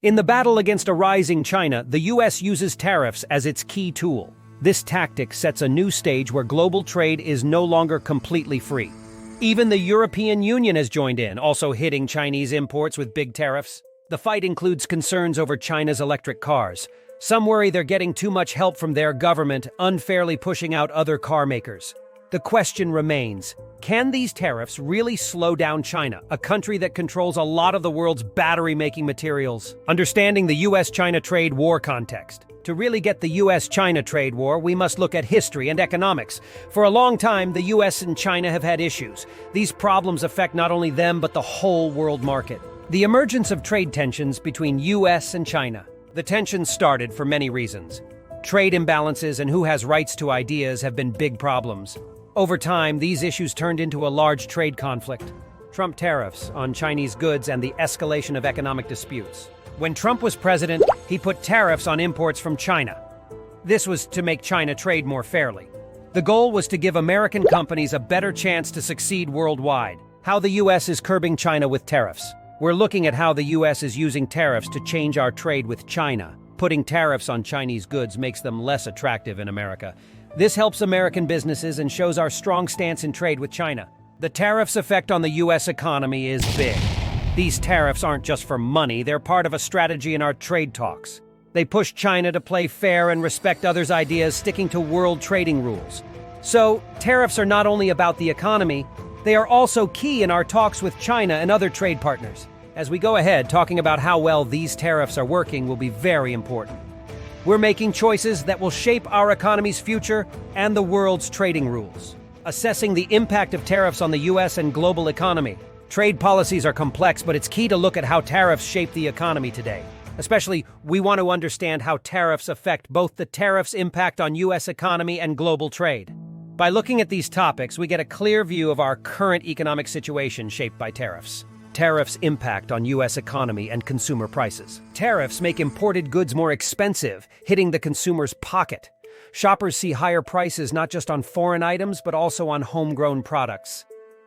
In the battle against a rising China, the US uses tariffs as its key tool. This tactic sets a new stage where global trade is no longer completely free. Even the European Union has joined in, also hitting Chinese imports with big tariffs. The fight includes concerns over China's electric cars. Some worry they're getting too much help from their government, unfairly pushing out other car makers. The question remains, can these tariffs really slow down China, a country that controls a lot of the world's battery-making materials? Understanding the US-China trade war context. To really get the US-China trade war, we must look at history and economics. For a long time, the US and China have had issues. These problems affect not only them, but the whole world market. The emergence of trade tensions between US and China. The tensions started for many reasons. Trade imbalances and who has rights to ideas have been big problems. Over time, these issues turned into a large trade conflict. Trump tariffs on Chinese goods and the escalation of economic disputes. When Trump was president, he put tariffs on imports from China. This was to make China trade more fairly. The goal was to give American companies a better chance to succeed worldwide. How the US is curbing China with tariffs. We're looking at how the US is using tariffs to change our trade with China. Putting tariffs on Chinese goods makes them less attractive in America. This helps American businesses and shows our strong stance in trade with China. The tariffs' effect on the US economy is big. These tariffs aren't just for money, they're part of a strategy in our trade talks. They push China to play fair and respect others' ideas, sticking to world trading rules. So, tariffs are not only about the economy, they are also key in our talks with China and other trade partners. As we go ahead, talking about how well these tariffs are working will be very important. We're making choices that will shape our economy's future and the world's trading rules. Assessing the impact of tariffs on the US and global economy. Trade policies are complex, but it's key to look at how tariffs shape the economy today. Especially, we want to understand how tariffs affect both the tariffs' impact on US economy and global trade. By looking at these topics, we get a clear view of our current economic situation shaped by tariffs. Tariffs' impact on US economy and consumer prices. Tariffs make imported goods more expensive, hitting the consumer's pocket. Shoppers see higher prices not just on foreign items, but also on homegrown products.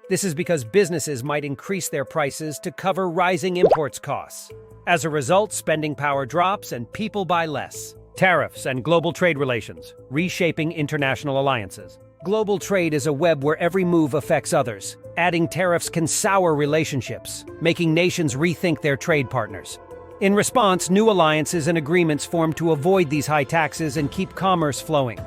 This is because businesses might increase their prices to cover rising imports costs. As a result, spending power drops and people buy less. Tariffs and global trade relations, reshaping international alliances. Global trade is a web where every move affects others. Adding tariffs can sour relationships, making nations rethink their trade partners. In response, new alliances and agreements form to avoid these high taxes and keep commerce flowing.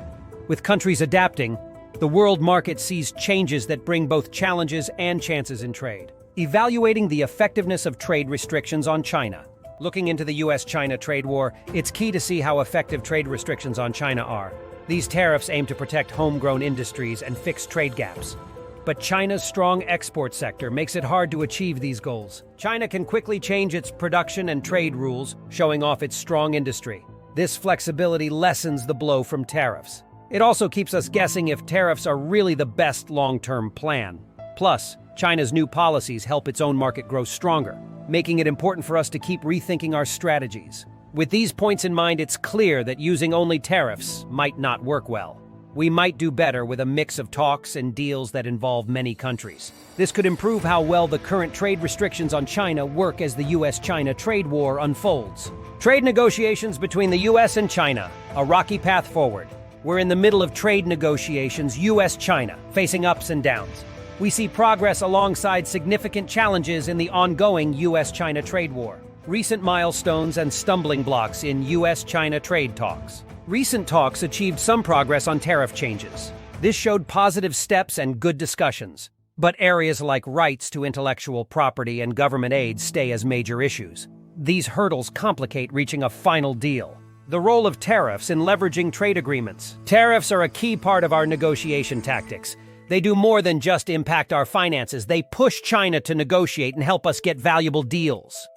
With countries adapting, the world market sees changes that bring both challenges and chances in trade. Evaluating the effectiveness of trade restrictions on China. Looking into the US-China trade war, it's key to see how effective trade restrictions on China are. These tariffs aim to protect homegrown industries and fix trade gaps. But China's strong export sector makes it hard to achieve these goals. China can quickly change its production and trade rules, showing off its strong industry. This flexibility lessens the blow from tariffs. It also keeps us guessing if tariffs are really the best long-term plan. Plus, China's new policies help its own market grow stronger, making it important for us to keep rethinking our strategies. With these points in mind, it's clear that using only tariffs might not work well. We might do better with a mix of talks and deals that involve many countries. This could improve how well the current trade restrictions on China work as the US-China trade war unfolds. Trade negotiations between the US and China, a rocky path forward. We're in the middle of trade negotiations, US-China, facing ups and downs. We see progress alongside significant challenges in the ongoing US-China trade war. Recent milestones and stumbling blocks in US-China trade talks. Recent talks achieved some progress on tariff changes. This showed positive steps and good discussions. But areas like rights to intellectual property and government aid stay as major issues. These hurdles complicate reaching a final deal. The role of tariffs in leveraging trade agreements. Tariffs are a key part of our negotiation tactics. They do more than just impact our finances. They push China to negotiate and help us get valuable deals.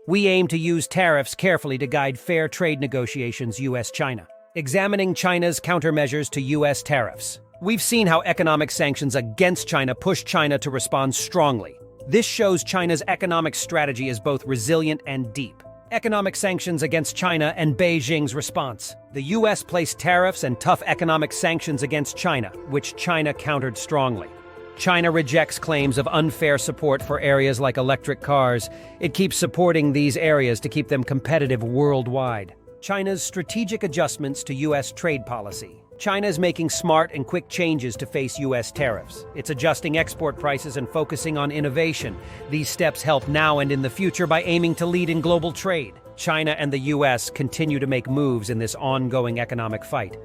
We aim to use tariffs carefully to guide fair trade negotiations US-China. Examining China's countermeasures to US tariffs. We've seen how economic sanctions against China push China to respond strongly. This shows China's economic strategy is both resilient and deep. Economic sanctions against China and Beijing's response. The US placed tariffs and tough economic sanctions against China, which China countered strongly. China rejects claims of unfair support for areas like electric cars. It keeps supporting these areas to keep them competitive worldwide. China's strategic adjustments to U.S. trade policy. China is making smart and quick changes to face U.S. tariffs. It's adjusting export prices and focusing on innovation. These steps help now and in the future by aiming to lead in global trade. China and the U.S. continue to make moves in this ongoing economic fight.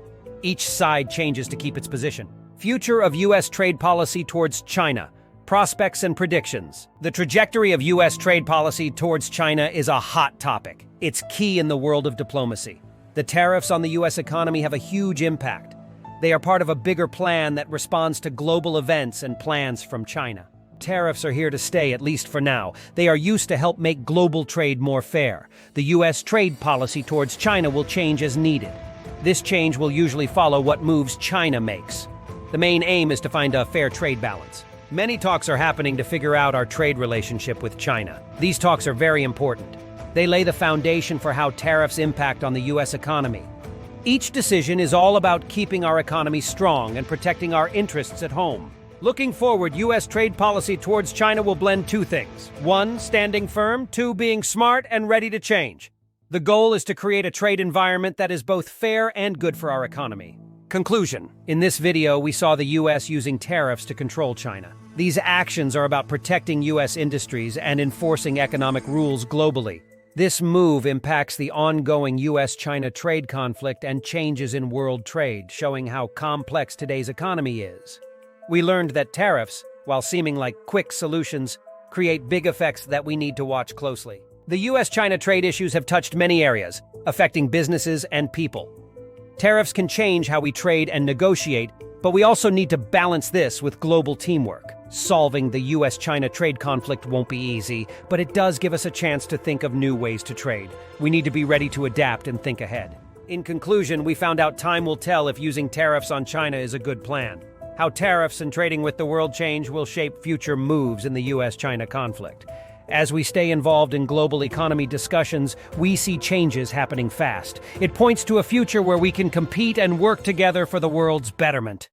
Each side changes to keep its position. Future of U.S. trade policy towards China. Prospects and predictions. The trajectory of U.S. trade policy towards China is a hot topic. It's key in the world of diplomacy. The tariffs on the U.S. economy have a huge impact. They are part of a bigger plan that responds to global events and plans from China. Tariffs are here to stay, at least for now. They are used to help make global trade more fair. The U.S. trade policy towards China will change as needed. This change will usually follow what moves China makes. The main aim is to find a fair trade balance. Many talks are happening to figure out our trade relationship with China. These talks are very important. They lay the foundation for how tariffs impact on the U.S. economy. Each decision is all about keeping our economy strong and protecting our interests at home. Looking forward, U.S. trade policy towards China will blend two things. One, standing firm. Two, being smart and ready to change. The goal is to create a trade environment that is both fair and good for our economy. Conclusion. In this video, we saw the U.S. using tariffs to control China. These actions are about protecting U.S. industries and enforcing economic rules globally. This move impacts the ongoing U.S.-China trade conflict and changes in world trade, showing how complex today's economy is. We learned that tariffs, while seeming like quick solutions, create big effects that we need to watch closely. The U.S.-China trade issues have touched many areas, affecting businesses and people. Tariffs can change how we trade and negotiate, but we also need to balance this with global teamwork. Solving the U.S.-China trade conflict won't be easy, but it does give us a chance to think of new ways to trade. We need to be ready to adapt and think ahead. In conclusion, we found out time will tell if using tariffs on China is a good plan. How tariffs and trading with the world change will shape future moves in the U.S.-China conflict. As we stay involved in global economy discussions, we see changes happening fast. It points to a future where we can compete and work together for the world's betterment.